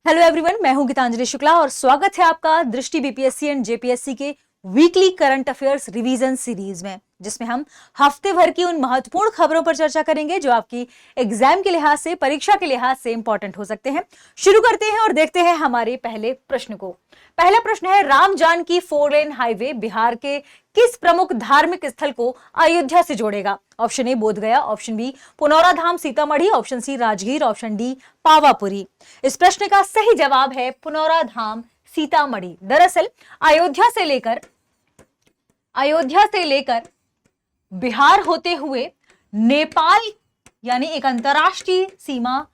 Hello everyone, मैं हूं गीतांजलि शुक्ला और स्वागत है आपका दृष्टि बीपीएससी एंड जेपीएससी के weekly current affairs revision series में, जिसमें हम हफ्ते भर की उन महत्वपूर्ण खबरों पर चर्चा करेंगे जो आपकी एग्जाम के लिहाज से, परीक्षा के लिहाज से इंपॉर्टेंट हो सकते हैं। शुरू करते हैं और देखते हैं हमारे पहले प्रश्न को। पहला प्रश्न है, राम जानकी 4 लेन हाईवे बिहार के किस प्रमुख धार्मिक स्थल को अयोध्या से जोड़ेगा? Option A Bodhgaya, option B Punaura Dham Sitamarhi, option C Rajgir, option D Pawapuri. इस प्रश्न का सही जवाब है पुनौरा धाम सीतामढ़ी। दरअसल अयोध्या से लेकर बिहार होते हुए नेपाल यानी एक अंतरराष्ट्रीय सीमा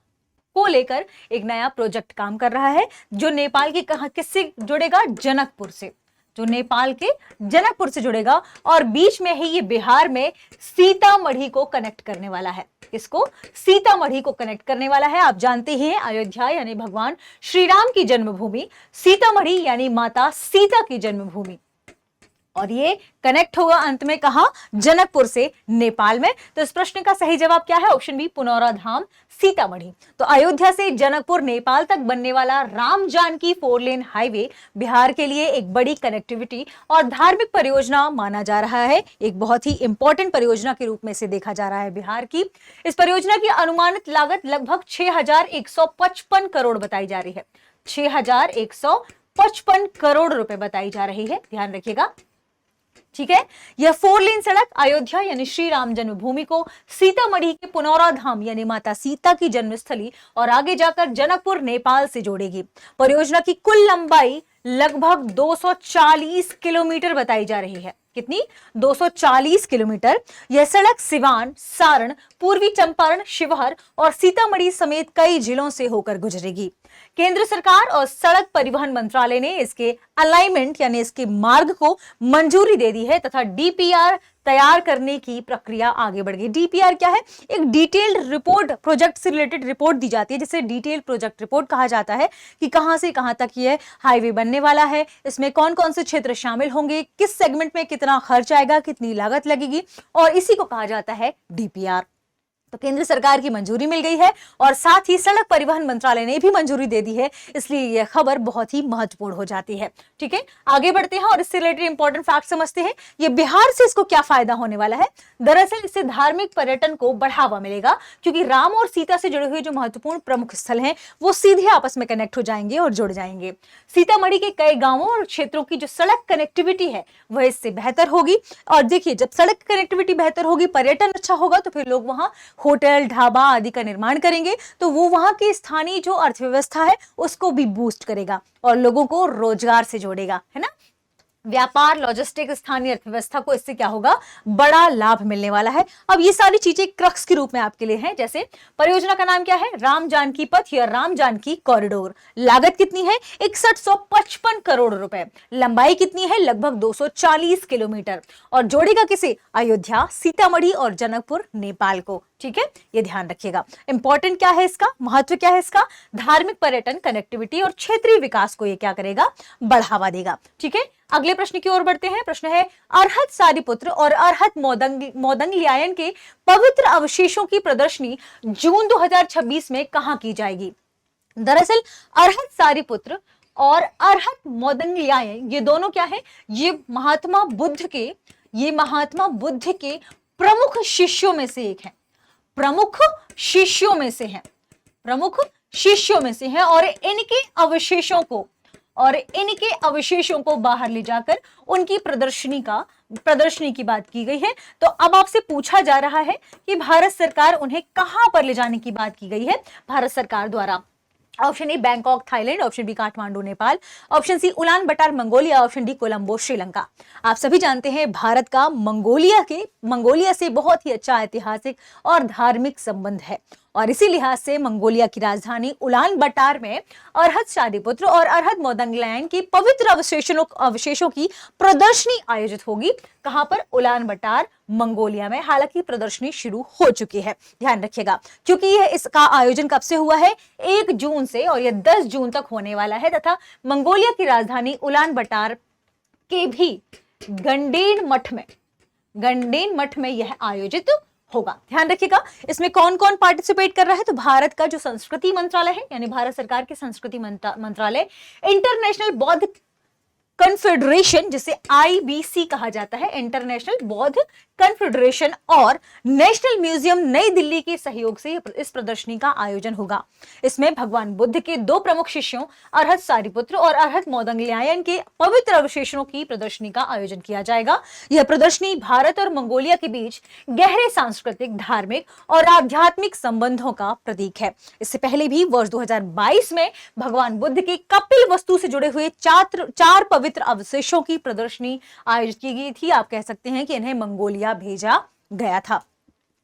को लेकर एक नया प्रोजेक्ट काम कर रहा है जो नेपाल के किससे जुड़ेगा? जनकपुर से। जो नेपाल के जनकपुर से जुड़ेगा और बीच में ही ये बिहार में सीतामढ़ी को कनेक्ट करने वाला है। किसको? सीतामढ़ी को कनेक्ट करने वाला है। आप जानते हैं अयोध्या यानी भगवान श्री राम की जन्मभूमि, सीतामढ़ी यानी माता सीता की जन्मभूमि, और ये कनेक्ट होगा अंत में कहा? जनकपुर से, नेपाल में। तो इस प्रश्न का सही जवाब क्या है? Option B Punaura Dham Sitamarhi. तो अयोध्या से जनकपुर नेपाल तक बनने वाला राम जानकी 4 लेन हाईवे बिहार के लिए एक बड़ी कनेक्टिविटी और धार्मिक परियोजना माना जा रहा है। एक बहुत ही इंपॉर्टेंट परियोजना के रूप में से देखा जा रहा है बिहार की। इस परियोजना की अनुमानित लागत लगभग 6155 करोड़ बताई जा रही है। 6155 करोड़ रुपए बताई जा रही है, ध्यान रखिएगा। ठीक है, यह 4 लेन सड़क अयोध्या यानी श्री राम जन्मभूमि को सीतामढ़ी के पुनौरा धाम यानी माता सीता की जन्मस्थली और आगे जाकर जनकपुर नेपाल से जोड़ेगी। परियोजना की कुल लंबाई लगभग 240 किलोमीटर बताई जा रही है। कितनी? 240 किलोमीटर। यह सड़क सिवान, सारण, पूर्वी चंपारण, शिवहर और सीतामढ़ी समेत कई जिलों से होकर गुजरेगी। केंद्र सरकार और सड़क परिवहन मंत्रालय ने इसके अलाइनमेंट यानी इसके मार्ग को मंजूरी दे दी है तथा डीपीआर तैयार करने की प्रक्रिया आगे बढ़ गई। डीपीआर क्या है? एक डिटेल्ड रिपोर्ट, प्रोजेक्ट से रिलेटेड रिपोर्ट दी जाती है जिसे डिटेल्ड प्रोजेक्ट रिपोर्ट कहा जाता है कि कहां से कहां तक यह हाईवे बनने वाला है, इसमें कौन कौन से क्षेत्र शामिल होंगे, किस सेगमेंट में कितना खर्च आएगा, कितनी लागत लगेगी, और इसी को कहा जाता है डीपीआर। तो केंद्र सरकार की मंजूरी मिल गई है और साथ ही सड़क परिवहन मंत्रालय ने भी मंजूरी दे दी है, इसलिए यह खबर बहुत ही महत्वपूर्ण हो जाती है। ठीक है, आगे बढ़ते हैं और इससे रिलेटेड इंपॉर्टेंट फैक्ट समझते हैं। ये बिहार से इसको क्या फायदा होने वाला है? दरअसल इससे धार्मिक पर्यटन को बढ़ावा मिलेगा क्योंकि राम और सीता से जुड़े हुए जो महत्वपूर्ण प्रमुख स्थल हैं वो सीधे आपस में कनेक्ट हो जाएंगे और जुड़ जाएंगे। सीतामढ़ी के कई गांवों और क्षेत्रों की जो सड़क कनेक्टिविटी है वह इससे बेहतर होगी। और देखिए, जब सड़क कनेक्टिविटी बेहतर होगी, पर्यटन अच्छा होगा, तो फिर लोग वहां होटल, ढाबा आदि का निर्माण करेंगे, तो वो वहां की स्थानीय जो अर्थव्यवस्था है उसको भी बूस्ट करेगा और लोगों को रोजगार से जोड़ेगा, है ना। व्यापार, लॉजिस्टिक, स्थानीय अर्थव्यवस्था को इससे क्या होगा? बड़ा लाभ मिलने वाला है। अब ये सारी चीजें क्रक्स के रूप में आपके लिए हैं। जैसे परियोजना का नाम क्या है? राम जानकी पथ या राम जानकी कॉरिडोर। लागत कितनी है? 6155 करोड़ रुपए। लंबाई कितनी है? लगभग 240 किलोमीटर। और जोड़ेगा किसे? अयोध्या, सीतामढ़ी और जनकपुर नेपाल को। ठीक है, ये ध्यान रखिएगा। इंपॉर्टेंट क्या है इसका? महत्व क्या है इसका? धार्मिक पर्यटन, कनेक्टिविटी और क्षेत्रीय विकास को ये क्या करेगा? बढ़ावा देगा। ठीक है, अगले प्रश्न की ओर बढ़ते हैं। प्रश्न है, अर्हत सारिपुत्र और अर्हत मोदंगलियायन के पवित्र अवशेषों की प्रदर्शनी जून 2026 में कहां की जाएगी? दरअसल अर्हत सारिपुत्र और अर्हत मोदंगलियायन ये दोनों क्या है? ये महात्मा बुद्ध के प्रमुख शिष्यों में से एक है। प्रमुख शिष्यों में से हैं और इनके अवशेषों को बाहर ले जाकर उनकी प्रदर्शनी की बात की गई है। तो अब आपसे पूछा जा रहा है कि भारत सरकार उन्हें कहां पर ले जाने की बात की गई है भारत सरकार द्वारा? Option A Bangkok Thailand, option B Kathmandu Nepal, option C Ulan Bator Mongolia, option D Colombo Sri Lanka. आप सभी जानते हैं भारत का मंगोलिया से बहुत ही अच्छा ऐतिहासिक और धार्मिक संबंध है और इसी लिहाज से मंगोलिया की राजधानी उलान बटार में अर्हत सारिपुत्र और अर्हत मोदंगलायन की पवित्र अवशेषों की प्रदर्शनी आयोजित होगी। कहां पर? उलान बटार, मंगोलिया में। हालांकि प्रदर्शनी शुरू हो चुकी है, ध्यान रखिएगा, क्योंकि यह इसका आयोजन कब से हुआ है? 1 जून से, और यह 10 जून तक होने वाला है तथा मंगोलिया की राजधानी उलान बटार के भी गंडेन मठ में यह आयोजित होगा। ध्यान रखिएगा, इसमें कौन कौन पार्टिसिपेट कर रहा है, तो भारत का जो संस्कृति मंत्रालय है, यानी भारत सरकार के संस्कृति मंत्रालय, इंटरनेशनल बौद्ध कन्फेडरेशन जिसे आईबीसी कहा जाता है, इंटरनेशनल बौद्ध कन्फेडरेशन, और नेशनल म्यूजियम नई दिल्ली के सहयोग से इस प्रदर्शनी का आयोजन होगा। इसमें भगवान बुद्ध के 2 प्रमुख शिष्यों अरहत सारिपुत्र और अरहत मोदंगल्यायन के पवित्र अवशेषों की प्रदर्शनी का आयोजन किया जाएगा। यह प्रदर्शनी भारत और मंगोलिया के बीच गहरे सांस्कृतिक, धार्मिक और आध्यात्मिक संबंधों का प्रतीक है। इससे पहले भी वर्ष 2022 में भगवान बुद्ध के कपिल वस्तु से जुड़े हुए 4 पवित्र अवशेषों की प्रदर्शनी आयोजित की गई थी। आप कह सकते हैं कि इन्हें मंगोलिया भेजा गया था।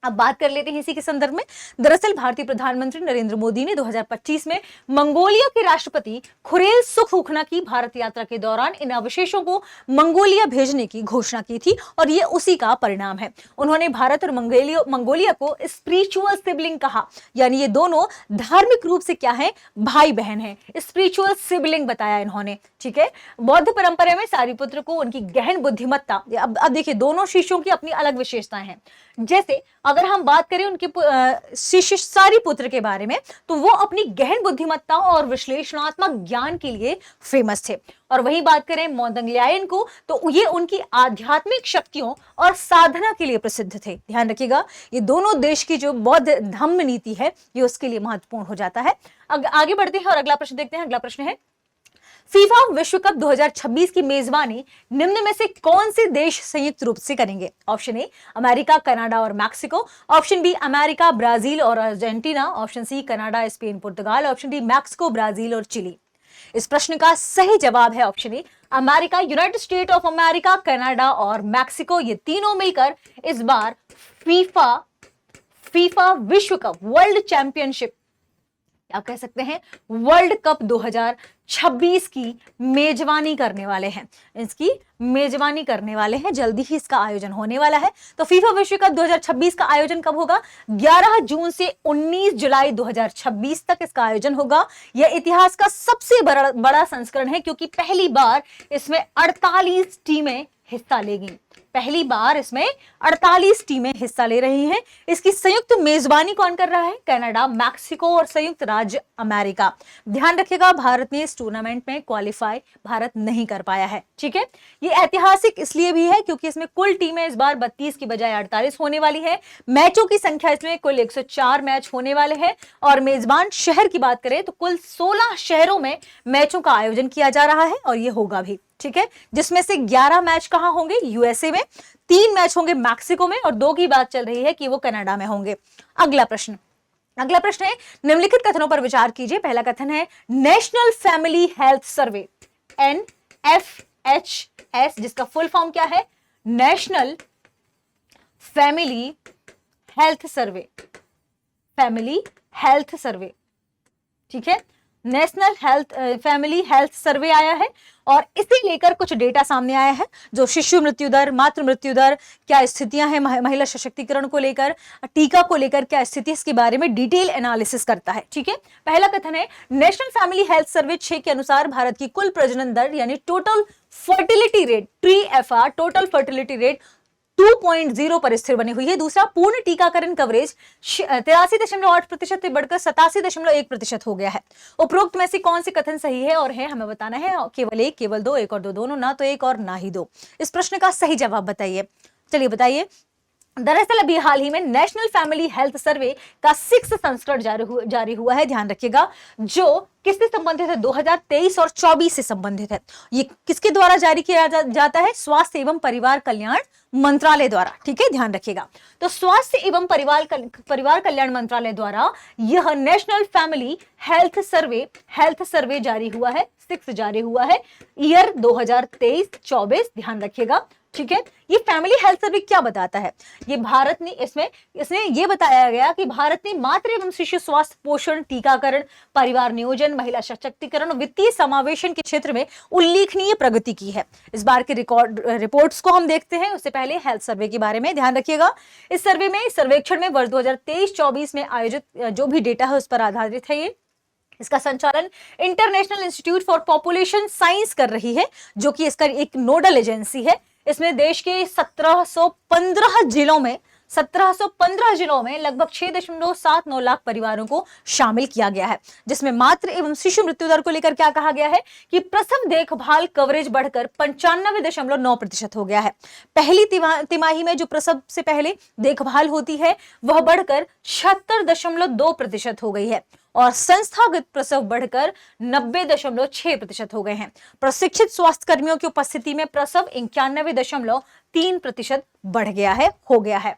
अब बात कर लेते हैं इसी के संदर्भ में। दरअसल भारतीय प्रधानमंत्री नरेंद्र मोदी ने 2025 में मंगोलिया के राष्ट्रपति खुरेल सुखऊखना की भारत यात्रा के दौरान इन अवशेषों को मंगोलिया भेजने की घोषणा की थी और यह उसी का परिणाम है। उन्होंने भारत और मंगोलिया को स्पिरिचुअल सिबलिंग कहा, यानी ये दोनों धार्मिक रूप से क्या है, भाई बहन है। स्पिरिचुअल सिबलिंग बताया इन्होंने, ठीक है। बौद्ध परंपरा में सारिपुत्र को उनकी गहन बुद्धिमत्ता, अब देखिए दोनों शिष्यों की अपनी अलग विशेषताएं हैं। जैसे अगर हम बात करें उनके शिष्य सारिपुत्र के बारे में, तो वो अपनी गहन बुद्धिमत्ता और विश्लेषणात्मक ज्ञान के लिए फेमस थे। और वही बात करें मोदंगल्यायन को, तो ये उनकी आध्यात्मिक शक्तियों और साधना के लिए प्रसिद्ध थे। ध्यान रखिएगा, ये दोनों देश की जो बौद्ध धम्म नीति है, ये उसके लिए महत्वपूर्ण हो जाता है। आगे बढ़ते हैं और अगला प्रश्न देखते हैं। अगला प्रश्न है, फीफा विश्व कप 2026 की मेजबानी निम्न में से कौन से देश संयुक्त रूप से करेंगे? ऑप्शन ए अमेरिका, कनाडा और Mexico, option B America, Brazil और Argentina, option C Canada, Spain, पुर्तगाल, ऑप्शन डी मैक्सिको, ब्राजील और चिली। इस प्रश्न का सही जवाब है option A America, United State of America, Canada और मैक्सिको। ये तीनों मिलकर इस बार फीफा विश्व कप वर्ल्ड चैंपियनशिप, आप कह सकते हैं वर्ल्ड कप 2026 की मेजबानी करने वाले हैं। इसकी मेजबानी करने वाले हैं, जल्दी ही इसका आयोजन होने वाला है। तो फीफा विश्व कप 2026 का आयोजन कब होगा? 11 जून से 19 जुलाई 2026 तक इसका आयोजन होगा। यह इतिहास का सबसे बड़ा संस्करण है, क्योंकि पहली बार इसमें 48 टीमें हिस्सा लेंगी। पहली बार इसमें 48 टीमें हिस्सा ले रही हैं। इसकी संयुक्त मेजबानी कौन कर रहा है? कनाडा, मैक्सिको और संयुक्त राज्य अमेरिका। ध्यान रखिएगा, भारत ने इस टूर्नामेंट में क्वालिफाई भारत नहीं कर पाया है, ठीक है। ये ऐतिहासिक इसलिए भी है क्योंकि इसमें कुल टीमें इस बार 32 की बजाय 48 होने वाली है। मैचों की संख्या इसमें कुल 104 मैच होने वाले हैं। और मेजबान शहर की बात करें तो कुल 16 शहरों में मैचों का आयोजन किया जा रहा है और ये होगा भी, ठीक है। जिसमें से 11 मैच कहां होंगे? यूएसए में, 3 मैच होंगे मैक्सिको में और 2 की बात चल रही है कि वो कनाडा में होंगे। अगला प्रश्न है, निम्नलिखित कथनों पर विचार कीजिए। पहला कथन है national family health survey, NFHS, जिसका फुल फॉर्म क्या है? National family health survey, family health survey, ठीक है। नेशनल फैमिली हेल्थ सर्वे आया है और इसे लेकर कुछ डेटा सामने आया है, जो शिशु मृत्यु दर, मातृ मृत्यु दर, क्या स्थितियां हैं महिला सशक्तिकरण को लेकर, टीका को लेकर क्या स्थिति, इसके बारे में डिटेल एनालिसिस करता है, ठीक है। पहला कथन है नेशनल फैमिली हेल्थ सर्वे 6 के अनुसार भारत की कुल प्रजनन दर यानी total fertility rate, TFR, total fertility rate 2.0 पर स्थिर बनी हुई है। दूसरा, पूर्ण टीकाकरण कवरेज 83.8% से बढ़कर 87.1% हो गया है। उपरोक्त में से कौन से कथन सही है और है, हमें बताना है। केवल एक, केवल दो, एक और दो, दोनों, ना तो एक और ना ही दो। इस प्रश्न का सही जवाब बताइए। चलिए बताइए। दरअसल अभी हाल ही में नेशनल फैमिली हेल्थ सर्वे का 6th संस्करण जारी हुआ है। ध्यान रखिएगा, जो किससे संबंधित है? 2023 और 24 से संबंधित है। ये किसके द्वारा जारी किया जाता है? स्वास्थ्य एवं परिवार कल्याण मंत्रालय द्वारा, ठीक है, ध्यान रखिएगा। तो स्वास्थ्य एवं परिवार कल्याण मंत्रालय द्वारा यह नेशनल फैमिली हेल्थ सर्वे जारी हुआ है, 6 जारी हुआ है, ईयर 2023-24, ध्यान रखिएगा, ठीक है। ये फैमिली हेल्थ सर्वे क्या बताता है? ये भारत ने इसमें ये बताया गया कि भारत ने मातृ एवं शिशु स्वास्थ्य, पोषण, टीकाकरण, परिवार नियोजन, महिला सशक्तिकरण और वित्तीय समावेशन के क्षेत्र में उल्लेखनीय प्रगति की है। इस बार के रिपोर्ट्स को हम देखते हैं, उससे पहले हेल्थ सर्वे के बारे में ध्यान रखिएगा। इस सर्वेक्षण में वर्ष 2023-24 में आयोजित जो भी डेटा है उस पर आधारित है। इसका संचालन international institute for population science कर रही है, जो कि इसका एक नोडल एजेंसी है। इसमें देश के 1715 जिलों में 1715 जिलों में लगभग 6.79 लाख परिवारों को शामिल किया गया है, जिसमें मातृ एवं शिशु मृत्यु दर को लेकर क्या कहा गया है कि प्रसव देखभाल कवरेज बढ़कर 95.9% हो गया है। पहली तिमाही में जो प्रसव से पहले देखभाल होती है वह बढ़कर 76.2% हो गई है और संस्थागत प्रसव बढ़कर 90.6% हो गए हैं। प्रशिक्षित स्वास्थ्य कर्मियों की उपस्थिति में प्रसव 91.3% बढ़ गया है, हो गया है।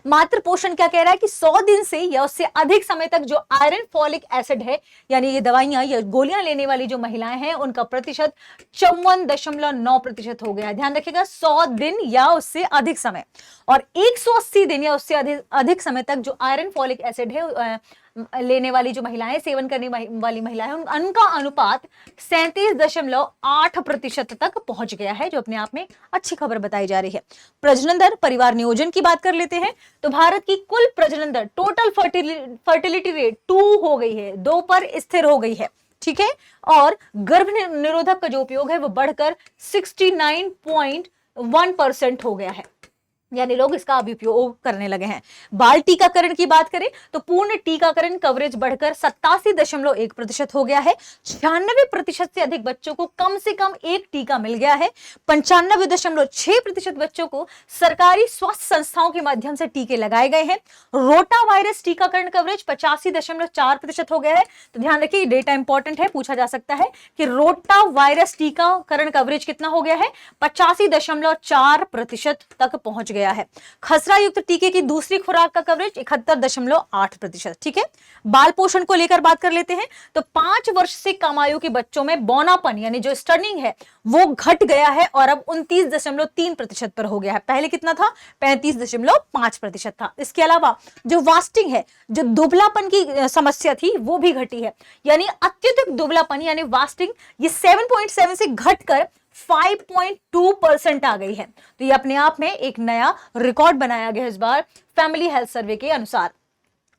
मातृ पोषण क्या कह रहा है कि 100 दिन से या उससे अधिक समय तक जो आयरन फॉलिक एसिड है, यानी ये दवाइयां या गोलियां लेने वाली जो महिलाएं हैं उनका प्रतिशत 54.9% हो गया है। ध्यान रखिएगा, 100 दिन या उससे अधिक समय, और 180 दिन या उससे अधिक समय तक जो आयरन फॉलिक एसिड है लेने वाली जो महिलाएं, सेवन करने वाली महिलाएं, उनका अनुपात 37.8% तक पहुंच गया है, जो अपने आप में अच्छी खबर बताई जा रही है। प्रजनन दर, परिवार नियोजन की बात कर लेते हैं तो भारत की कुल प्रजनन दर, टोटल फर्टिलिटी रेट 2 हो गई है, 2 पर स्थिर हो गई है, ठीक है। और गर्भ निरोधक का जो उपयोग है वो बढ़कर 69.1% हो गया है, यानी लोग इसका अभी उपयोग करने लगे हैं। बाल टीकाकरण की बात करें तो पूर्ण टीकाकरण कवरेज बढ़कर 87.1% हो गया है। 96% से अधिक बच्चों को कम से कम एक टीका मिल गया है। 95.6% बच्चों को सरकारी स्वास्थ्य संस्थाओं के माध्यम से टीके लगाए गए हैं। रोटा वायरस टीकाकरण कवरेज 85.4% हो गया है। तो ध्यान रखिए, डेटा इंपॉर्टेंट है, पूछा जा सकता है कि रोटा वायरस टीकाकरण कवरेज कितना हो गया है, 85.4% तक पहुंच गया है। खसरा युक्त टीके की दूसरी खुराक का कवरेज 71.8%, ठीक है। बाल पोषण को लेकर बात कर लेते हैं तो 5 वर्ष से कम आयु के बच्चों में बौनापन यानी जो स्टर्निंग है वो घट गया है और अब 29.3% पर हो गया है। पहले कितना था, 35.5% था। इसके अलावा जो वास्टिंग है, जो दुबलापन की समस्या थी वो भी घटी है, यानी अत्यधिक दुबलापन यानी वास्टिंग, ये 7.7 से घटकर 5.2% आ गई है। तो ये अपने आप में एक नया रिकॉर्ड बनाया गया इस बार फैमिली हेल्थ सर्वे के अनुसार।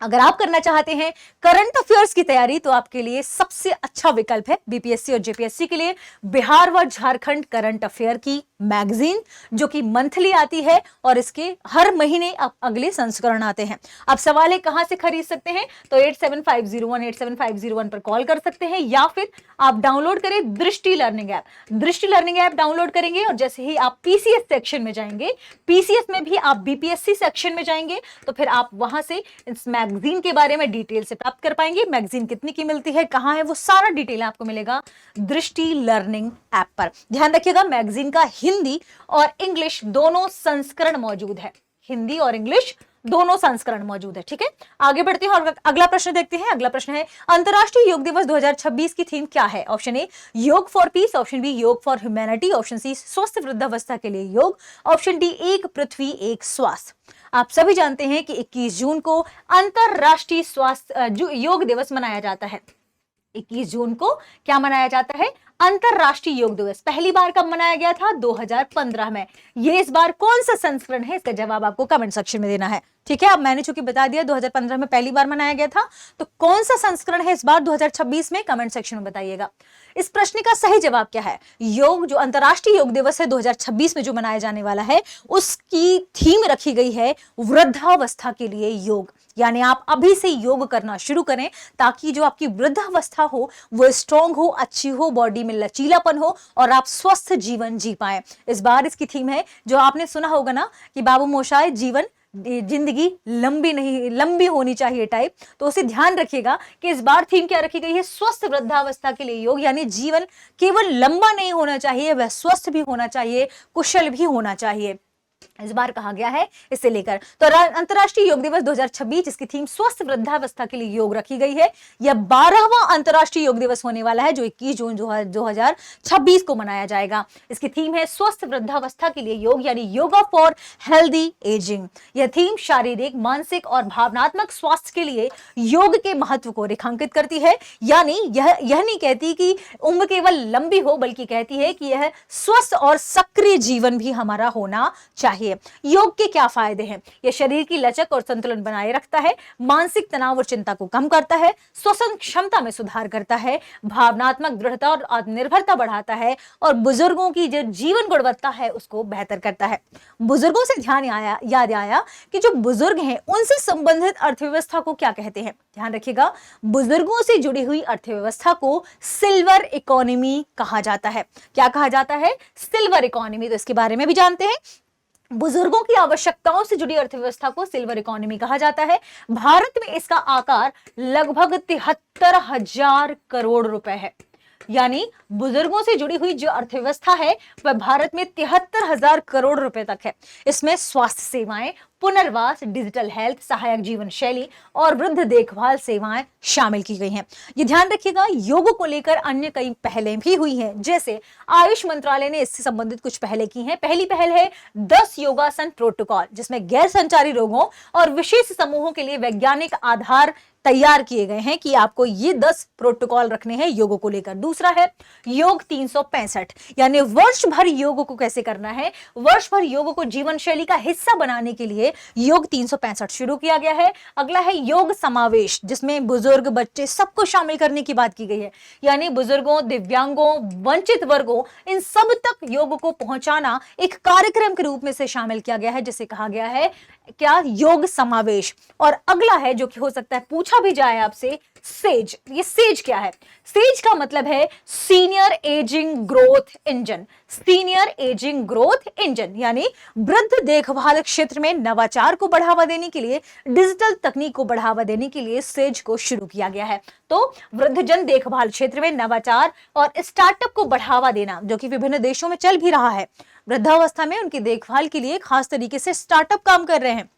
अगर आप करना चाहते हैं करंट अफेयर्स की तैयारी तो आपके लिए सबसे अच्छा विकल्प है बीपीएससी और जेपीएससी के लिए बिहार व झारखंड करंट अफेयर की मैगजीन, जो कि मंथली आती है और इसके हर महीने अगले संस्करण आते हैं। अब सवाल है कहां से खरीद सकते हैं, तो 8750187501 पर कॉल कर सकते हैं या फिर आप डाउनलोड करें दृष्टि लर्निंग ऐप। दृष्टि लर्निंग ऐप डाउनलोड करेंगे और जैसे ही आप पीसीएस सेक्शन में जाएंगे, पीसीएस में भी आप बीपीएससी सेक्शन में जाएंगे तो फिर आप वहां से इस मैगजीन के बारे में डिटेल से प्राप्त कर पाएंगे। मैगजीन कितने की मिलती है, कहां है, वो सारा डिटेल आपको मिलेगा दृष्टि लर्निंग ऐप पर। ध्यान रखिएगा, मैगजीन का हिंदी और इंग्लिश दोनों संस्करण मौजूद है, हिंदी और इंग्लिश दोनों संस्करण मौजूद है, ठीक है। आगे बढ़ते हैं और अगला प्रश्न देखते हैं। अगला प्रश्न है अंतरराष्ट्रीय योग दिवस 2026 की थीम क्या है। ऑप्शन ए योग फॉर पीस, ऑप्शन बी योग फॉर ह्यूमैनिटी, ऑप्शन सी स्वस्थ वृद्धावस्था के लिए योग, ऑप्शन डी एक पृथ्वी एक स्वास्थ्य। आप सभी जानते हैं कि 21 जून को अंतरराष्ट्रीय स्वास्थ्य योग दिवस मनाया जाता है। 21 जून को क्या मनाया जाता है, अंतरराष्ट्रीय योग दिवस। पहली बार कब मनाया गया था, 2015 में। ये इस बार कौन सा संस्करण है, इसका जवाब आपको कमेंट सेक्शन में देना है, ठीक है। अब मैंने चूंकि बता दिया 2015 में पहली बार मनाया गया था, तो कौन सा संस्करण है इस बार 2026 में, कमेंट सेक्शन में बताइएगा। इस प्रश्न का सही जवाब क्या है, योग जो अंतरराष्ट्रीय योग दिवस है 2026 में जो मनाया जाने वाला है, उसकी थीम रखी गई है वृद्धावस्था के लिए योग। यानी आप अभी से योग करना शुरू करें ताकि जो आपकी वृद्धावस्था हो वो स्ट्रॉन्ग हो, अच्छी हो, बॉडी में लचीलापन हो और आप स्वस्थ जीवन जी पाएं। इस बार इसकी थीम है, जो आपने सुना होगा ना कि बाबू मोशाय जिंदगी लंबी होनी चाहिए टाइप, तो उसे ध्यान रखिएगा कि इस बार थीम क्या रखी गई है, स्वस्थ वृद्धावस्था के लिए योग। यानी जीवन केवल लंबा नहीं होना चाहिए, वह स्वस्थ भी होना चाहिए, कुशल भी होना चाहिए, इस बार कहा गया है इसे लेकर। तो अंतरराष्ट्रीय योग दिवस 2026 इसकी थीम स्वस्थ वृद्धावस्था के लिए योग रखी गई है। यह 12वां अंतरराष्ट्रीय योग दिवस होने वाला है जो 21 जून 2026 को मनाया जाएगा। इसकी थीम है स्वस्थ वृद्धावस्था के लिए योग, यानी योगा फॉर हेल्दी एजिंग। यह थीम शारीरिक, मानसिक और भावनात्मक स्वास्थ्य के लिए योग के महत्व को रेखांकित करती है। यानी यह नहीं कहती कि उम्र केवल लंबी हो, बल्कि कहती है कि यह स्वस्थ और सक्रिय जीवन भी हमारा होना चाहिए। चाहिए। योग के क्या फायदे हैं? यह शरीर की लचक और संतुलन बनाए रखता है, मानसिक तनाव और चिंता को कम करता है, श्वसन क्षमता में सुधार करता है, भावनात्मक दृढ़ता और आत्मनिर्भरता बढ़ाता है और बुजुर्गों की जो जीवन गुणवत्ता है उसको बेहतर करता है। बुजुर्गों से याद आया कि जो बुजुर्ग हैं उनसे संबंधित अर्थव्यवस्था को क्या कहते हैं? ध्यान रखिएगा, बुजुर्गों से जुड़ी हुई अर्थव्यवस्था को सिल्वर इकोनॉमी कहा जाता है। क्या कहा जाता है? Silver economy. तो इसके बारे में भी जानते हैं। बुजुर्गों की आवश्यकताओं से जुड़ी अर्थव्यवस्था को सिल्वर इकोनॉमी कहा जाता है। भारत में इसका आकार लगभग 73,000 करोड़ रुपए है। यानी बुजुर्गों से जुड़ी हुई जो अर्थव्यवस्था है वह भारत में 73,000 करोड़ रुपए तक है। इसमें स्वास्थ्य सेवाएं, पुनर्वास, डिजिटल हेल्थ, सहायक जीवन शैली और वृद्ध देखभाल सेवाएं शामिल की गई हैं। ये ध्यान रखिएगा, योग को लेकर अन्य कई पहलें भी हुई हैं, जैसे आयुष मंत्रालय ने इससे संबंधित कुछ पहलें की हैं। पहली पहल है 10 योगासन प्रोटोकॉल, जिसमें गैर संचारी रोगों और विशेष समूहों के लिए वैज्ञानिक आधार तैयार किए गए हैं कि आपको ये 10 प्रोटोकॉल रखने हैं योग को लेकर। दूसरा है योग 365, यानी वर्ष भर योग को कैसे करना है, वर्ष भर योग को जीवन शैली का हिस्सा बनाने के लिए योग 365 शुरू किया गया है। अगला है योग समावेश, जिसमें बुजुर्ग, बच्चे सबको शामिल करने की बात की गई है, यानी बुजुर्गों, दिव्यांगों, वंचित वर्गों, इन सब तक योग को पहुंचाना एक कार्यक्रम के रूप में से शामिल किया गया है, जिसे कहा गया है क्या? योग समावेश। और अगला है जो कि हो सकता है पूछा भी जाए आपसे, सेज। ये सेज क्या है? सेज का मतलब है senior ageing growth engine. Senior ageing growth engine यानी वृद्ध देखभाल क्षेत्र में नवाचार को बढ़ावा देने के लिए, डिजिटल तकनीक को बढ़ावा देने के लिए सेज को शुरू किया गया है। तो वृद्धजन देखभाल क्षेत्र में नवाचार और स्टार्टअप को बढ़ावा देना, जो कि विभिन्न देशों में चल भी रहा है। वृद्धावस्था में उनकी देखभाल के लिए खास तरीके से स्टार्टअप काम कर रहे हैं।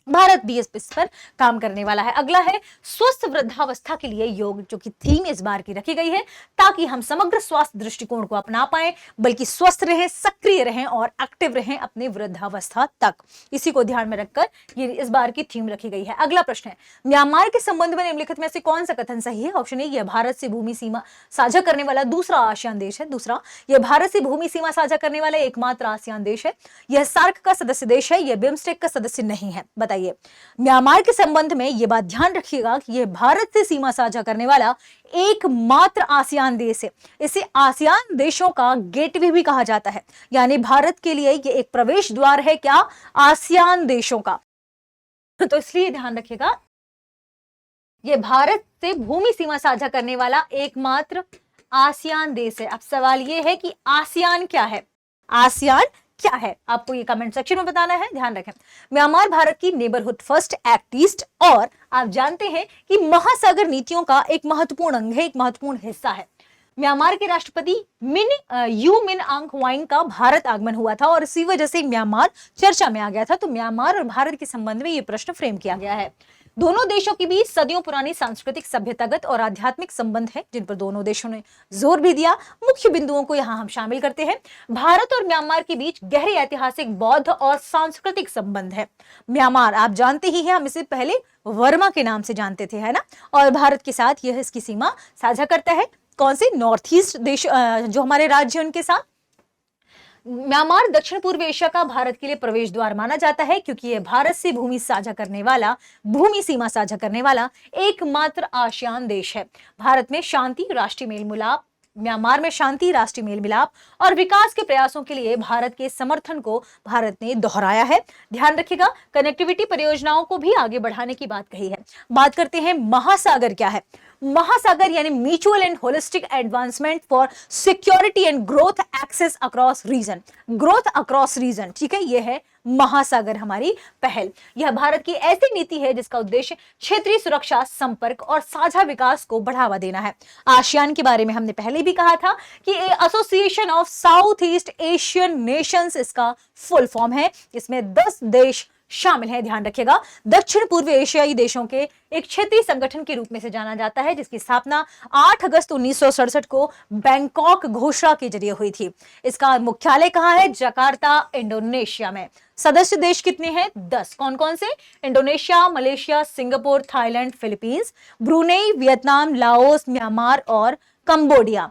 भारत भी इस पर काम करने वाला है। अगला है स्वस्थ वृद्धावस्था के लिए योग, जो कि थीम इस बार की रखी गई है, ताकि हम समग्र स्वास्थ्य दृष्टिकोण को अपना पाएं, बल्कि स्वस्थ रहें, सक्रिय रहें और एक्टिव रहें अपने वृद्धावस्था तक। इसी को ध्यान में रखकर ये इस बार की थीम रखी गई है। अगला प्रश्न है, म्यांमार के संबंध में निम्नलिखित में से कौन सा कथन सही है? ऑप्शन ए, यह भारत से भूमि सीमा साझा करने वाला दूसरा आसियान देश है। दूसरा, यह भारत से भूमि सीमा साझा करने वाला एकमात्र आसियान देश है। यह सार्क का सदस्य देश है। यह बिम्स्टेक का सदस्य नहीं है। बताइए। म्यांमार के संबंध में यह बात ध्यान रखिएगा कि यह भारत से सीमा साझा करने वाला एकमात्र आसियान देश है। इसे आसियान देशों का गेटवे भी कहा जाता है, यानी भारत के लिए यह एक प्रवेश द्वार है। क्या? आसियान देशों का। तो इसलिए ध्यान रखिएगा, यह भारत से भूमि सीमा साझा करने वाला एकमात्र आसियान देश है। अब सवाल यह है कि आसियान क्या है? आसियान क्या है? आपको ये कमेंट सेक्शन में बताना है। ध्यान रखें, म्यांमार भारत की नेबरहुड फर्स्ट, एक्ट ईस्ट और आप जानते हैं कि महासागर नीतियों का एक महत्वपूर्ण अंग है, एक महत्वपूर्ण हिस्सा है। म्यांमार के राष्ट्रपति यू मिन आंग ह्वाइंग का भारत आगमन हुआ था और इसी वजह से म्यांमार चर्चा में आ गया था। तो म्यांमार और भारत के संबंध में यह प्रश्न फ्रेम किया गया है। दोनों देशों के बीच सदियों पुरानी सांस्कृतिक, सभ्यतागत और आध्यात्मिक संबंध है, जिन पर दोनों देशों ने जोर भी दिया। मुख्य बिंदुओं को यहाँ हम शामिल करते हैं। भारत और म्यांमार के बीच गहरे ऐतिहासिक, बौद्ध और सांस्कृतिक संबंध है। म्यांमार आप जानते ही हैं, हम इसे पहले वर्मा के नाम से जानते थे, है ना, और भारत के साथ यह इसकी सीमा साझा करता है। कौन से? नॉर्थ ईस्ट देश जो हमारे राज्य उनके साथ। म्यांमार दक्षिण पूर्व एशिया का भारत के लिए प्रवेश द्वार माना जाता है, क्योंकि यह भारत से भूमि सीमा साझा करने वाला एकमात्र आसियान देश है। भारत में शांति, राष्ट्रीय मेल मिलाप, म्यांमार में शांति, राष्ट्रीय मेल मिलाप और विकास के प्रयासों के लिए भारत के समर्थन को भारत ने दोहराया है। ध्यान रखिएगा, कनेक्टिविटी परियोजनाओं को भी आगे बढ़ाने की बात कही है। बात करते हैं महासागर क्या है। महासागर यानी mutual and holistic advancement for security and growth access across region. Growth across region, ठीक है, यह है महासागर हमारी पहल। यह भारत की ऐसी नीति है जिसका उद्देश्य क्षेत्रीय सुरक्षा, संपर्क और साझा विकास को बढ़ावा देना है। आसियान के बारे में हमने पहले भी कहा था कि association of south east Asian Nations इसका फुल फॉर्म है। इसमें 10 देश शामिल है। ध्यान रखिएगा, दक्षिण पूर्व एशियाई देशों के एक क्षेत्रीय संगठन के रूप में से जाना जाता है, जिसकी स्थापना 8 अगस्त 1967 को बैंकॉक घोषणा के जरिए हुई थी। इसका मुख्यालय कहाँ है? जकार्ता, इंडोनेशिया में। सदस्य देश कितने हैं? 10। कौन कौन से? Indonesia, Malaysia, Singapore, Thailand, Philippines, Brunei, Vietnam, Laos, Myanmar और कंबोडिया।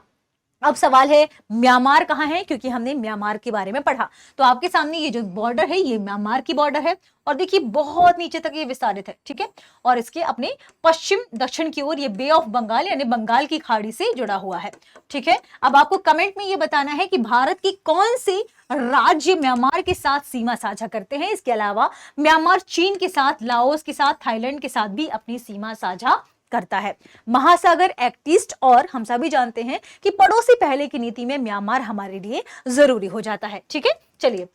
अब सवाल है म्यांमार कहाँ है, क्योंकि हमने म्यांमार के बारे में पढ़ा। तो आपके सामने ये जो बॉर्डर है ये म्यांमार की बॉर्डर है, और देखिए बहुत नीचे तक ये विस्तारित है, ठीक है। और इसके अपने पश्चिम दक्षिण की ओर ये बे ऑफ बंगाल यानी बंगाल की खाड़ी से जुड़ा हुआ है, ठीक है। अब आपको कमेंट में ये बताना है कि भारत की कौन सी राज्य म्यांमार के साथ सीमा साझा करते हैं। इसके अलावा म्यांमार चीन के साथ, लाओस के साथ, थाईलैंड के साथ भी अपनी सीमा साझा करता है। महासागर एक्ट ईस्ट, और हम सभी जानते हैं कि पड़ोसी पहले की नीति में म्यांमार हमारे लिए जरूरी हो जाता है, ठीक है। चलिए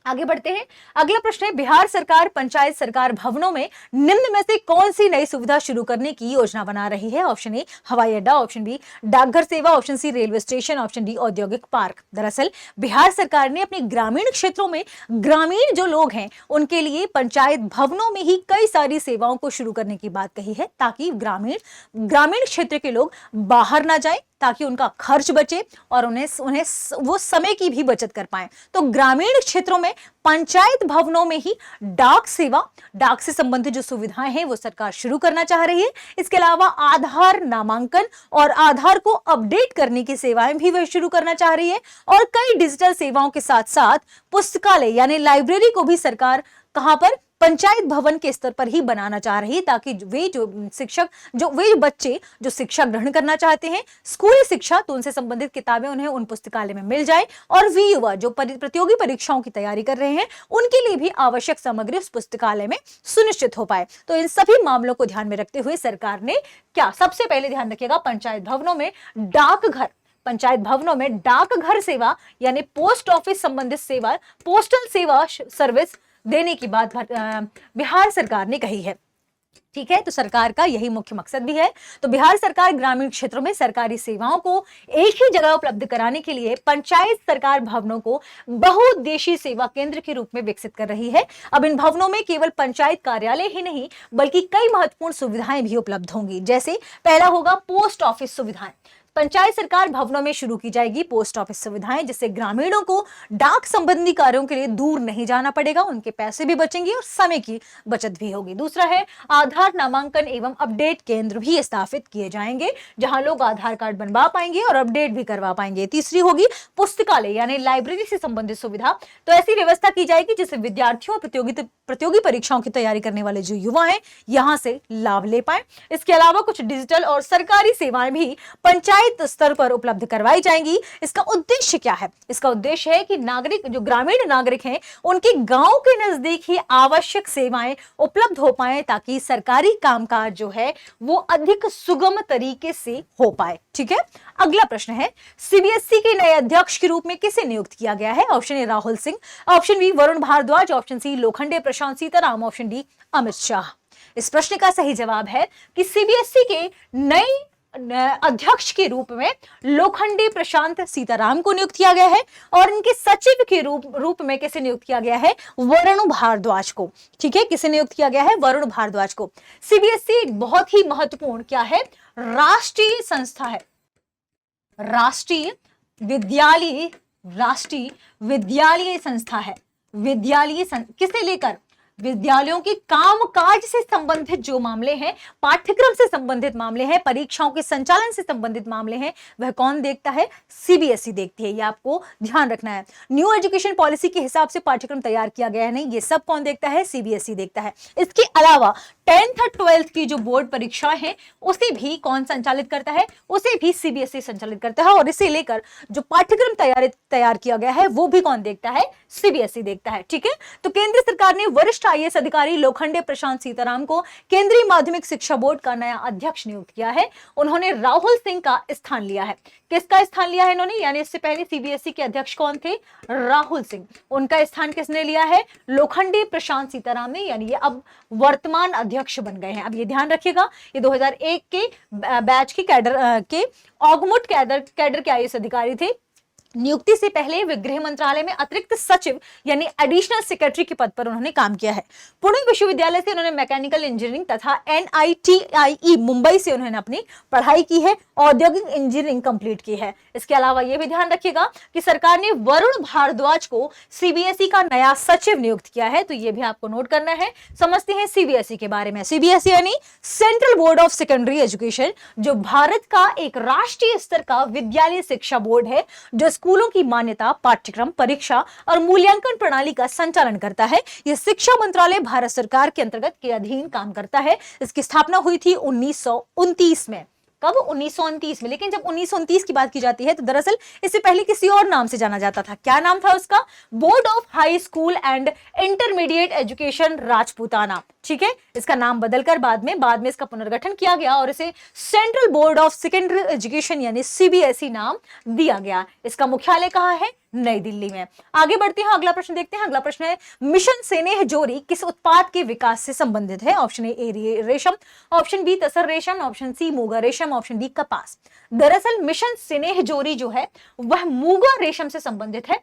आगे बढ़ते हैं। अगला प्रश्न है, बिहार सरकार पंचायत सरकार भवनों में निम्न में से कौन सी नई सुविधा शुरू करने की योजना बना रही है। ऑप्शन ए हवाई अड्डा, ऑप्शन बी डाकघर सेवा, option C railway station, option D औद्योगिक पार्क। दरअसल बिहार सरकार ने अपने ग्रामीण क्षेत्रों में ग्रामीण जो लोग हैं उनके लिए पंचायत भवनों में ही कई सारी सेवाओं को शुरू करने की बात कही है, ताकि ग्रामीण क्षेत्र के लोग बाहर ना जाए, ताकि उनका खर्च बचे और उन्हें वो समय की भी बचत कर पाए। तो ग्रामीण क्षेत्रों में पंचायत भवनों में ही डाक सेवा, डाक से संबंधित जो सुविधाएं हैं वो सरकार शुरू करना चाह रही है। इसके अलावा आधार नामांकन और आधार को अपडेट करने की सेवाएं भी वह शुरू करना चाह रही है, और कई डिजिटल सेवाओं के साथ साथ पुस्तकालय यानी लाइब्रेरी को भी सरकार कहां पर, पंचायत भवन के स्तर पर ही बनाना चाह रही है, ताकि वे जो बच्चे जो शिक्षा ग्रहण करना चाहते हैं, स्कूली शिक्षा, तो उनसे संबंधित किताबें उन्हें उन पुस्तकालय में मिल जाए, और वे युवा जो प्रतियोगी परीक्षाओं की तैयारी कर रहे हैं उनके लिए भी आवश्यक सामग्री उस पुस्तकालय में सुनिश्चित हो पाए। तो इन सभी मामलों को ध्यान में रखते हुए सरकार ने क्या, सबसे पहले ध्यान रखिएगा, पंचायत भवनों में डाकघर, पंचायत भवनों में डाकघर सेवा यानी पोस्ट ऑफिस संबंधित सेवा, पोस्टल सेवा सर्विस देने की बात बिहार सरकार ने कही है, ठीक है। तो सरकार का यही मुख्य मकसद भी है। तो बिहार सरकार ग्रामीण क्षेत्रों में सरकारी सेवाओं को एक ही जगह उपलब्ध कराने के लिए पंचायत सरकार भवनों को बहुउद्देशीय सेवा केंद्र के रूप में विकसित कर रही है। अब इन भवनों में केवल पंचायत कार्यालय ही नहीं बल्कि कई महत्वपूर्ण सुविधाएं भी उपलब्ध होंगी। जैसे पहला होगा पोस्ट ऑफिस सुविधाएं। पंचायत सरकार भवनों में शुरू की जाएगी पोस्ट ऑफिस सुविधाएं, जिससे ग्रामीणों को डाक संबंधी कार्यों के लिए दूर नहीं जाना पड़ेगा, उनके पैसे भी बचेंगे और समय की बचत भी होगी। दूसरा है आधार नामांकन एवं अपडेट केंद्र भी स्थापित किए जाएंगे, जहां लोग आधार कार्ड बनवा पाएंगे और अपडेट भी करवा पाएंगे। तीसरी होगी पुस्तकालय यानी लाइब्रेरी से संबंधित सुविधा। तो ऐसी व्यवस्था की जाएगी जिससे विद्यार्थियों और प्रतियोगी परीक्षाओं की तैयारी करने वाले जो युवा हैं यहां से लाभ ले पाए। इसके अलावा कुछ डिजिटल और सरकारी सेवाएं भी पंचायत स्तर पर उपलब्ध करवाई जाएंगी। इसका उद्देश्य क्या है? इसका उद्देश्य है कि नागरिक, जो ग्रामीण नागरिक हैं, उनके गांव के नजदीक ही आवश्यक सेवाएं उपलब्ध हो पाए, ताकि सरकारी कामकाज जो है वो अधिक सुगम तरीके से हो पाए, ठीक है। अगला प्रश्न है, सीबीएसई के नए अध्यक्ष के रूप में किसे नियुक्त किया गया है? Option A Rahul Singh, option B Varun Bhardwaj, option C Lokhande Prashant Sitaram, option D Amit Shah. इस प्रश्न का सही जवाब है कि सीबीएसई के नए अध्यक्ष के रूप में लोखंडे प्रशांत सीताराम को नियुक्त किया गया है, और इनके सचिव के रूप में किसे नियुक्त किया गया है? वरुण भारद्वाज को, ठीक है। किसे नियुक्त किया गया है? वरुण भारद्वाज को। सीबीएसई एक बहुत ही महत्वपूर्ण क्या है? राष्ट्रीय संस्था है, राष्ट्रीय विद्यालय संस्था है। किसे लेकर? विद्यालयों के कामकाज से संबंधित जो मामले हैं, पाठ्यक्रम से संबंधित मामले हैं, परीक्षाओं के संचालन से संबंधित मामले हैं, वह कौन देखता है? सीबीएसई देखती है। ये आपको ध्यान रखना है। न्यू एजुकेशन पॉलिसी के हिसाब से पाठ्यक्रम तैयार किया गया है, नहीं, ये सब कौन देखता है? सीबीएसई देखता है। इसके अलावा 10th और 12th की जो बोर्ड परीक्षाएं हैं उसे भी कौन संचालित करता है? उसे भी सीबीएसई संचालित करता है, और इसे लेकर जो पाठ्यक्रम तैयार किया गया है वो भी कौन देखता है? सीबीएसई देखता है, ठीक है। तो केंद्र सरकार ने वरिष्ठ आईएएस अधिकारी लोखंडे प्रशांत सीताराम को केंद्रीय माध्यमिक शिक्षा बोर्ड का नया अध्यक्ष नियुक्त किया है। उन्होंने राहुल सिंह का स्थान लिया है। किसका स्थान लिया है इन्होंने? यानी इससे पहले सीबीएसई के अध्यक्ष कौन थे? राहुल सिंह। उनका स्थान किसने लिया है? लोखंडे प्रशांत सीताराम ने, यानी ये अब वर्तमान अध्यक्ष बन गए हैं। अब ये ध्यान रखिएगा, ये 2001 के बैच के कैडर के ऑगमुट कैडर के आईएएस अधिकारी थे, नियुक्ति से पहले वे गृह मंत्रालय में अतिरिक्त सचिव यानी एडिशनल सेक्रेटरी के पद पर उन्होंने काम किया है। पुणे विश्वविद्यालय से उन्होंने मैकेनिकल इंजीनियरिंग तथा NITIE मुंबई से उन्होंने अपनी पढ़ाई की है, औद्योगिक इंजीनियरिंग कंप्लीट की है। इसके अलावा यह भी ध्यान रखिएगा कि सरकार ने वरुण भारद्वाज को CBSE का नया सचिव नियुक्त किया है, तो यह भी आपको नोट करना है। समझते हैं CBSE के बारे में। CBSE यानी central board of secondary education, जो भारत का एक राष्ट्रीय स्तर का विद्यालय शिक्षा बोर्ड है, जो स्कूलों की मान्यता, पाठ्यक्रम, परीक्षा और मूल्यांकन प्रणाली का संचालन करता है। यह शिक्षा मंत्रालय भारत सरकार के अंतर्गत के अधीन काम करता है। इसकी स्थापना हुई थी 1929 में। कब? 1929 में। लेकिन जब 1929 की बात की जाती है तो दरअसल इससे पहले किसी और नाम से जाना जाता था। क्या नाम था उसका? Board of high school and intermediate education Rajputana. ठीक है, इसका नाम बदलकर बाद में इसका पुनर्गठन किया गया और इसे central board of secondary education यानी CBSE नाम दिया गया। इसका मुख्यालय कहाँ है? नई दिल्ली में। आगे बढ़ते हैं, अगला प्रश्न देखते हैं। अगला प्रश्न है, मिशन स्नेह जोरी किस उत्पाद के विकास से संबंधित है? ऑप्शन ए रेशम, ऑप्शन बी तसर रेशम, ऑप्शन सी मूंगा रेशम, ऑप्शन डी कपास। दरअसल मिशन स्नेह जोरी जो है वह मूंगा रेशम से संबंधित है,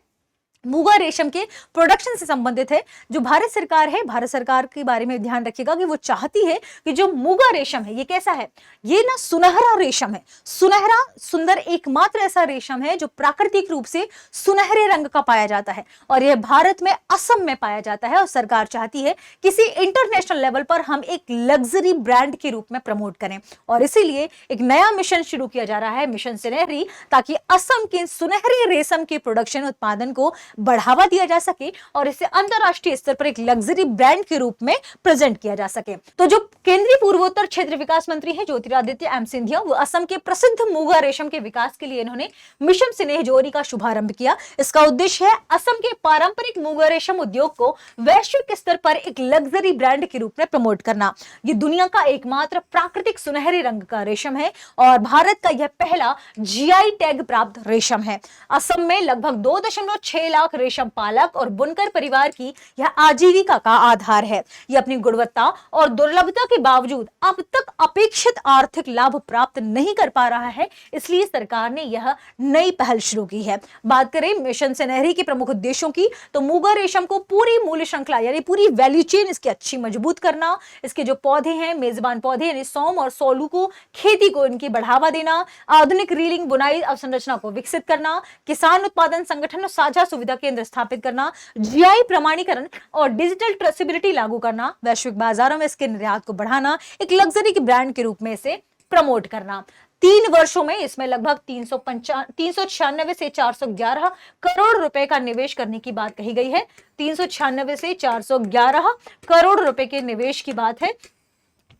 मूंगा रेशम के प्रोडक्शन से संबंधित है। जो भारत सरकार है, भारत सरकार के बारे में ध्यान रखिएगा कि वो चाहती है कि जो मूंगा रेशम है ये कैसा है? ये ना सुनहरा रेशम है, सुनहरा सुंदर एकमात्र ऐसा रेशम है जो प्राकृतिक रूप से सुनहरे रंग का पाया जाता है और यह भारत में असम में पाया जाता है। और सरकार चाहती है किसी इंटरनेशनल लेवल पर हम एक लग्जरी ब्रांड के रूप में प्रमोट करें और इसीलिए एक नया मिशन शुरू किया जा रहा है, मिशन सुनहरी, ताकि असम के सुनहरे रेशम के प्रोडक्शन उत्पादन को बढ़ावा दिया जा सके और इसे अंतरराष्ट्रीय स्तर पर एक लग्जरी ब्रांड के रूप में प्रेजेंट किया जा सके। तो जो केंद्रीय पूर्वोत्तर क्षेत्र विकास मंत्री हैं ज्योतिरादित्य M सिंधिया, वो असम के प्रसिद्ध मूंगा रेशम के विकास के लिए इन्होंने मिशन स्नेह जोरी का शुभारंभ किया। इसका उद्देश्य है असम के पारंपरिक मूंगा रेशम उद्योग को वैश्विक स्तर पर एक लग्जरी ब्रांड के रूप में प्रमोट करना। ये दुनिया का एकमात्र प्राकृतिक सुनहरे रंग का रेशम है और भारत का यह पहला GI टैग प्राप्त रेशम है। असम में लगभग 2.6 लाख रेशम पालक और बुनकर परिवार की यह आजीविका का आधार है। यह अपनी गुणवत्ता और दुर्लभता के बावजूद अब तक अपेक्षित आर्थिक लाभ प्राप्त नहीं कर पा रहा है, इसलिए सरकार ने यह नई पहल शुरू की है। बात करें मिशन सुनहरी के प्रमुख उद्देश्यों की, तो मूंगा रेशम को पूरी मूल्य श्रृंखला यानी पूरी वैल्यू चेन इसकी अच्छी मजबूत करना, इसके जो पौधे हैं, मेजबान पौधे यानी सोम और सोलू को, खेती को इनकी बढ़ावा देना, आधुनिक रीलिंग बुनाई अवसंरचना को विकसित करना, किसान उत्पादन संगठन और साझा सुविधा केंद्र स्थापित करना, GI प्रमाणीकरण और डिजिटल ट्रेसेबिलिटी लागू करना, वैश्विक बाजारों में इसके निर्यात को बढ़ाना, एक लग्जरी के ब्रांड के रूप में इसे प्रमोट करना। 3 वर्षों में इसमें लगभग 396 से 411 करोड़ रुपए का निवेश करने की बात कही गई है। 396 से 411 करोड़ रुपए के निवेश की बात है।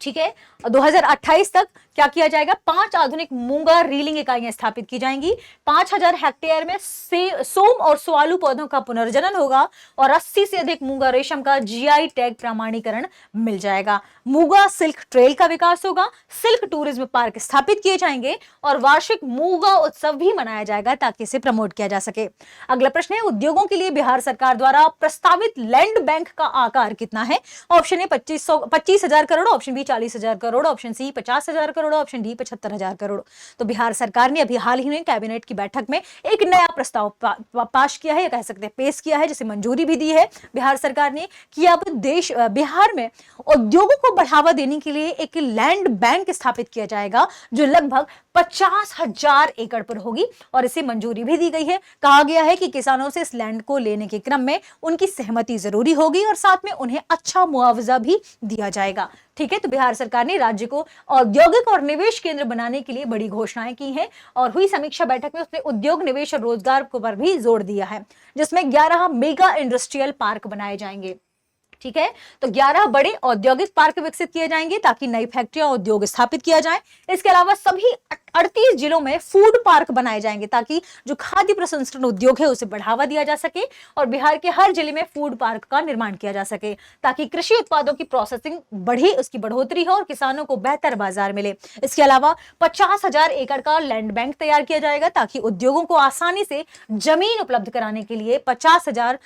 ठीक है, 2028 तक क्या किया जाएगा? 5 आधुनिक मूंगा रीलिंग इकाइयां स्थापित की जाएंगी। 5000 हेक्टेयर में सोम और सोआलू पौधों का पुनर्जनन होगा और 80 से अधिक मूंगा रेशम का GI टैग प्रमाणीकरण मिल जाएगा। मूंगा सिल्क ट्रेल का विकास होगा, सिल्क टूरिज्म पार्क स्थापित किए जाएंगे और वार्षिक मूंगा उत्सव भी मनाया जाएगा ताकि इसे प्रमोट किया जा सके। अगला प्रश्न है, उद्योगों के लिए बिहार सरकार द्वारा प्रस्तावित लैंड बैंक का आकार कितना है? Option A 25,000 crore, option B 40,000 crore, option C 50,000 crore, option D 75,000 crore. तो बिहार सरकार ने अभी हाल ही में कैबिनेट की बैठक में एक नया प्रस्ताव पास किया है, या कह सकते हैं पेश किया है, जिसे मंजूरी भी दी है बिहार सरकार ने कि अब बिहार में उद्योगों को बढ़ावा देने के लिए एक लैंड बैंक स्थापित किया जाएगा जो लगभग 50,000 एकड़ पर होगी और इसे मंजूरी भी दी गई है। कहा गया है कि किसानों से इस लैंड को लेने के क्रम में उनकी सहमति जरूरी होगी और साथ में उन्हें अच्छा मुआवजा भी दिया जाएगा। ठीक है, तो बिहार सरकार ने राज्य को औद्योगिक और निवेश केंद्र बनाने के लिए बड़ी घोषणाएं की हैं और हुई समीक्षा बैठक में उसने उद्योग, निवेश और रोजगार पर भी जोर दिया है, जिसमें 11 मेगा इंडस्ट्रियल पार्क बनाए जाएंगे। ठीक है, तो 11 बड़े औद्योगिक पार्क विकसित किए जाएंगे ताकि नई फैक्ट्रियां, उद्योग स्थापित किया जाए। इसके अलावा सभी 38 जिलों में फूड पार्क बनाए जाएंगे ताकि जो खाद्य प्रसंस्करण उद्योग है उसे बढ़ावा दिया जा सके और बिहार के हर जिले में फूड पार्क का निर्माण किया जा सके ताकि कृषि उत्पादों की प्रोसेसिंग बढ़े, उसकी बढ़ोतरी हो और किसानों को बेहतर बाजार मिले। इसके अलावा 50,000 एकड़ का लैंड बैंक तैयार किया जाएगा ताकि उद्योगों को आसानी से जमीन उपलब्ध कराने के लिए 50,000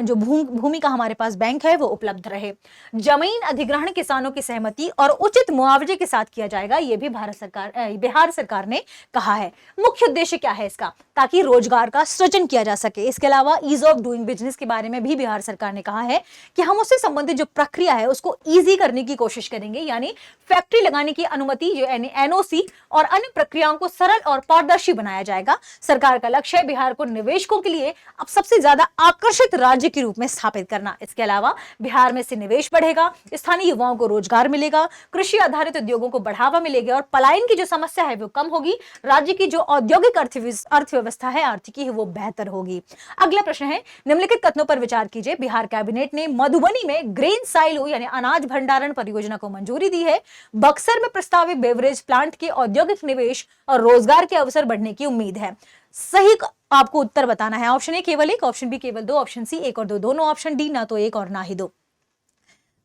जो भूमि का हमारे पास बैंक है वो उपलब्ध रहे। जमीन अधिग्रहण किसानों की सहमति और उचित मुआवजे के साथ किया जाएगा, यह भी बिहार सरकार ने कहा है। मुख्य उद्देश्य क्या है इसका? ताकि रोजगार का सृजन किया जा सके। इसके अलावा ईज ऑफ डूइंग बिजनेस के बारे में भी बिहार सरकार ने कहा है कि हम उससे संबंधित जो प्रक्रिया है उसको ईजी करने की कोशिश करेंगे, यानी फैक्ट्री लगाने की अनुमति जो एनओसी और अन्य प्रक्रियाओं को सरल और पारदर्शी बनाया जाएगा। सरकार का लक्ष्य है बिहार को निवेशकों के लिए अब सबसे ज्यादा आकर्षित राज्य के रूप में स्थापित करना। इसके अलावा बिहार में से निवेश बढ़ेगा, स्थानीय युवाओं को रोजगार मिलेगा, कृषि आधारित उद्योगों को बढ़ावा मिलेगा और पलायन की जो समस्या है वो कम होगी। राज्य की जो औद्योगिक अर्थव्यवस्था है, आर्थिकी है, वो बेहतर होगी। अगला प्रश्न है, निम्नलिखित कथनों पर विचार कीजिए। बिहार कैबिनेट ने मधुबनी में ग्रेन साइलो यानी अनाज भंडारण परियोजना को मंजूरी दी है। बक्सर में प्रस्तावित बेवरेज प्लांट के औद्योगिक निवेश और रोजगार के अवसर बढ़ने की उम्मीद है। सही आपको उत्तर बताना है। ऑप्शन ए केवल एक, ऑप्शन बी केवल दो, ऑप्शन सी एक और दो, दोनों ऑप्शन डी ना तो एक और ना ही दो।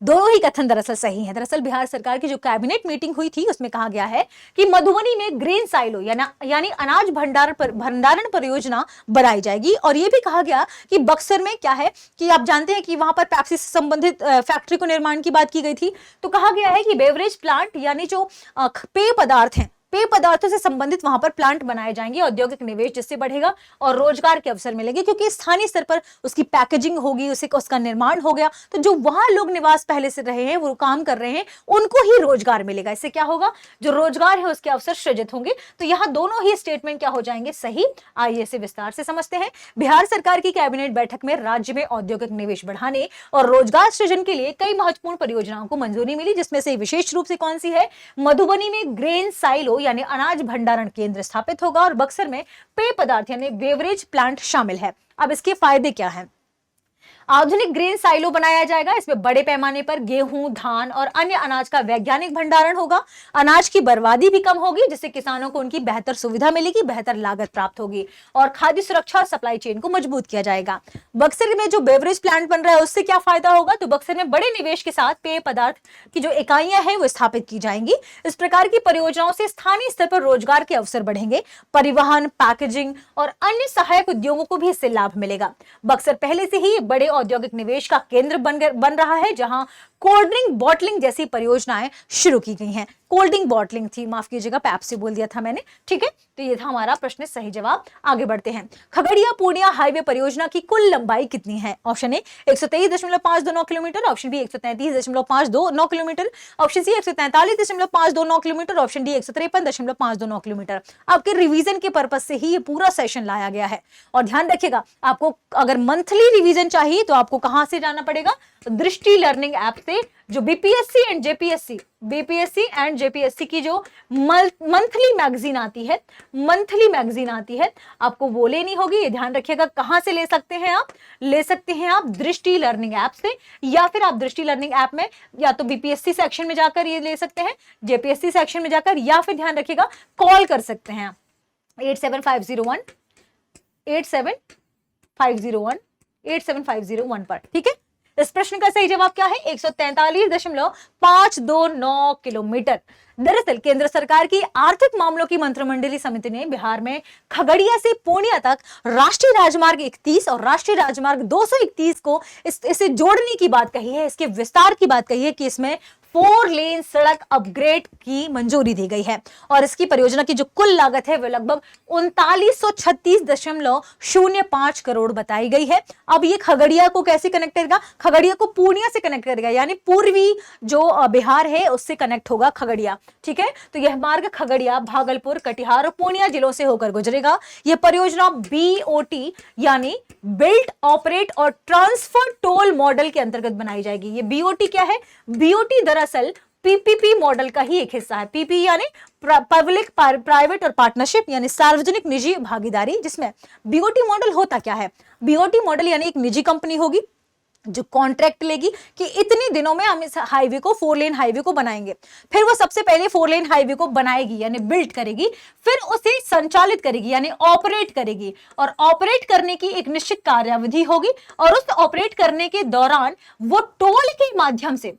दोनों ही कथन दरअसल सही है। दरअसल बिहार सरकार की जो कैबिनेट मीटिंग हुई थी उसमें कहा गया है कि मधुबनी में ग्रेन साइलो यानी अनाज भंडारण परियोजना बनाई जाएगी। और यह भी कहा गया कि बक्सर में क्या है कि आप जानते हैं कि वहां पर पेप्सी से संबंधित फैक्ट्री को निर्माण की बात की गई थी। तो कहा गया है कि बेवरेज प्लांट यानी जो पेय पदार्थ हैं, पेय पदार्थों से संबंधित वहां पर प्लांट बनाए जाएंगे, औद्योगिक निवेश जिससे बढ़ेगा और रोजगार के अवसर मिलेंगे, क्योंकि स्थानीय स्तर पर उसकी पैकेजिंग होगी, उसका निर्माण हो गया तो जो वहां लोग निवास पहले से रहे हैं, वो काम कर रहे हैं, उनको ही रोजगार मिलेगा। इससे क्या होगा, जो रोजगार है उसके अवसर सृजित होंगे। तो यहाँ दोनों ही स्टेटमेंट क्या हो जाएंगे, सही। आइए इसे विस्तार से समझते हैं। बिहार सरकार की कैबिनेट बैठक में राज्य में औद्योगिक निवेश बढ़ाने और रोजगार सृजन के लिए कई महत्वपूर्ण परियोजनाओं को मंजूरी मिली, जिसमें से विशेष रूप से कौन सी है, मधुबनी में ग्रेन साइलो यानी अनाज भंडारण केंद्र स्थापित होगा और बक्सर में पेय पदार्थ यानी बेवरेज प्लांट शामिल है। अब इसके फायदे क्या हैं? आधुनिक ग्रेन साइलो बनाया जाएगा। इसमें बड़े पैमाने पर गेहूं, धान और अन्य अनाज का वैज्ञानिक भंडारण होगा। अनाज की बर्बादी भी कम होगी, जिससे किसानों को उनकी बेहतर सुविधा मिलेगी, बेहतर लागत प्राप्त होगी और खाद्य सुरक्षा और सप्लाई चेन को मजबूत किया जाएगा। बक्सर में जो बेवरेज प्लांट बन रहा है उससे क्या फायदा होगा, तो बक्सर में बड़े निवेश के साथ पेय पदार्थ की जो इकाइयां हैं वो स्थापित की जाएंगी। इस प्रकार की परियोजनाओं से स्थानीय स्तर पर रोजगार के अवसर बढ़ेंगे, परिवहन, पैकेजिंग और अन्य सहायक उद्योगों को भी इससे लाभ मिलेगा। बक्सर पहले से ही बड़े औद्योगिक निवेश का केंद्र बन रहा है, जहां कोल्ड ड्रिंक बॉटलिंग जैसी परियोजनाएं शुरू की गई हैं। कोल्ड ड्रिंक बॉटलिंग थी, माफ कीजिएगा, पेप्सी बोल दिया था मैंने, ठीक है। तो ये था हमारा प्रश्न सही जवाब। आगे बढ़ते हैं। खगड़िया पूर्णिया हाईवे परियोजना की कुल लंबाई कितनी है? Option A 123.529 kilometre, option B 133.529 kilometre, option C 143.529 kilometre, option D 153.529 kilometre. आपके रिवीजन के पर्पज से ही ये पूरा सेशन लाया गया है। और ध्यान रखिएगा, आपको अगर मंथली रिवीजन चाहिए तो आपको कहां से जाना पड़ेगा, दृष्टि लर्निंग ऐप से, जो बीपीएससी एंड जेपीएससी की जो मंथली मैगजीन आती है, आपको वो लेनी होगी। ये ध्यान रखिएगा। कहां से ले सकते हैं आप? ले सकते हैं आप दृष्टि लर्निंग ऐप से, या फिर आप दृष्टि लर्निंग ऐप में या तो बीपीएससी सेक्शन में जाकर ये ले सकते हैं, जेपीएससी सेक्शन में जाकर, या फिर ध्यान रखिएगा कॉल कर सकते हैं 87501 पर, ठीक है। इस प्रश्न का सही जवाब क्या है? 143.529 किलोमीटर। दरअसल केंद्र सरकार की आर्थिक मामलों की मंत्रिमंडलीय समिति ने बिहार में खगड़िया से पूर्णिया तक राष्ट्रीय राजमार्ग 31 और राष्ट्रीय राजमार्ग 231 को इसे जोड़ने की बात कही है, इसके विस्तार की बात कही है कि इसमें 4 लेन सड़क अपग्रेड की मंजूरी दी गई है। और इसकी परियोजना की जो कुल लागत है वो लगभग 3936.05 करोड़ बताई गई है। अब ये खगड़िया को कैसे कनेक्ट करेगा? खगड़िया को पूर्णिया से कनेक्ट करेगा, यानी पूर्वी जो बिहार है उससे कनेक्ट होगा खगड़िया, ठीक है। तो यह मार्ग खगड़िया, भागलपुर, कटिहार और पूर्णिया जिलों से होकर गुजरेगा। यह परियोजना बीओटी यानी बिल्ड, ऑपरेट और ट्रांसफर टोल मॉडल के अंतर्गत बनाई जाएगी। ये बीओटी क्या है? बीओटी दरअसल पीपीपी मॉडल का ही एक हिस्सा है। पीपी यानी पब्लिक प्राइवेट और पार्टनरशिप यानी सार्वजनिक निजी भागीदारी, जिसमें बीओटी मॉडल होता क्या है? बीओटी मॉडल यानी एक निजी कंपनी होगी जो कॉन्ट्रैक्ट लेगी कि इतने दिनों में हम इस हाईवे को 4 लेन हाईवे को बनाएंगे। फिर वो सबसे पहले 4 लेन हाईवे को बनाएगी यानी बिल्ड करेगी, फिर उसे संचालित करेगी यानी ऑपरेट करेगी, और ऑपरेट करने की एक निश्चित कार्यावधि होगी। और उस ऑपरेट करने के दौरान वो टोल के माध्यम से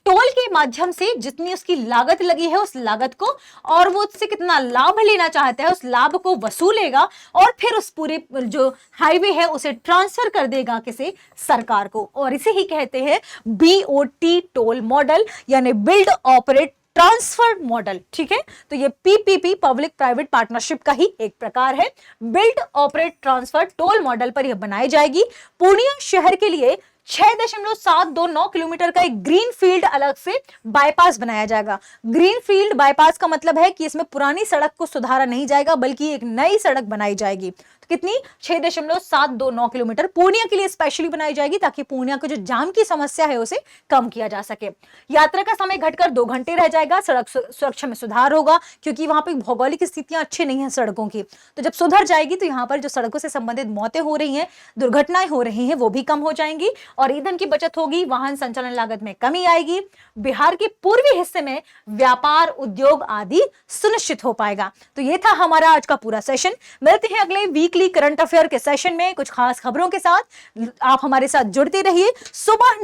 टोल के माध्यम से जितनी उसकी लागत लगी है उस लागत को और वो उससे कितना लाभ लेना चाहता है उस लाभ को वसूलेगा और फिर उस पूरे जो हाईवे है उसे ट्रांसफर कर देगा किसी सरकार को, और इसे ही कहते हैं बीओटी टोल मॉडल यानी बिल्ड ऑपरेट ट्रांसफर मॉडल। ठीक है, तो ये पीपीपी पब्लिक प्राइवेट पार्टनरशिप का ही एक प्रकार है। Build operate transfer toll model पर यह बनाई जाएगी। पूर्णिया शहर के लिए 6.729 किलोमीटर का एक ग्रीन फील्ड अलग से बाईपास बनाया जाएगा। ग्रीन फील्ड बाईपास का मतलब है कि इसमें पुरानी सड़क को सुधारा नहीं जाएगा बल्कि एक नई सड़क बनाई जाएगी। तो कितनी? 6.729 किलोमीटर पूर्णिया के लिए स्पेशली बनाई जाएगी ताकि पूर्णिया को जो जाम की समस्या है उसे कम किया जा सके। यात्रा का समय घटकर 2 घंटे रह जाएगा। सड़क सुरक्षा में सुधार होगा क्योंकि वहां पर भौगोलिक स्थितियां अच्छी नहीं है सड़कों की, तो जब सुधर जाएगी तो यहाँ पर जो सड़कों से संबंधित मौतें हो रही हैं, दुर्घटनाएं हो रही हैं, वो भी कम हो जाएंगी और ईंधन की बचत होगी। वाहन संचालन लागत में कमी आएगी। बिहार के पूर्वी हिस्से में व्यापार, उद्योग आदि सुनिश्चित हो पाएगा। तो ये था हमारा आज का पूरा सेशन। मिलते हैं अगले वीकली करंट अफेयर के सेशन में कुछ खास खबरों के साथ। आप हमारे साथ जुड़ते रहिए सुबह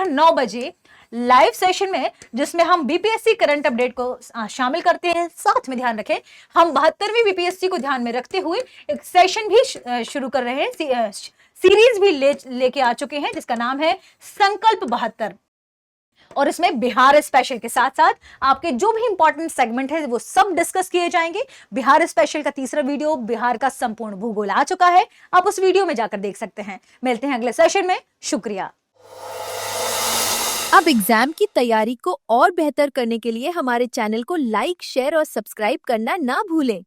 9 बजे लाइव सेशन में, जिसमें हम बीपीएससी करंट अपडेट को शामिल करते हैं। साथ में ध्यान रखें हम 72वीं बीपीएससी को ध्यान में रखते हुए एक सेशन भी शुरू कर रहे हैं, सीरीज भी लेके आ चुके हैं जिसका नाम है संकल्प 72, और इसमें बिहार स्पेशल के साथ साथ आपके जो भी इंपॉर्टेंट सेगमेंट है वो सब डिस्कस किए जाएंगे। बिहार स्पेशल का तीसरा वीडियो बिहार का संपूर्ण भूगोल आ चुका है, आप उस वीडियो में जाकर देख सकते हैं। मिलते हैं अगले सेशन में, शुक्रिया। अब एग्जाम की तैयारी को और बेहतर करने के लिए हमारे चैनल को लाइक, शेयर और सब्सक्राइब करना ना भूलें।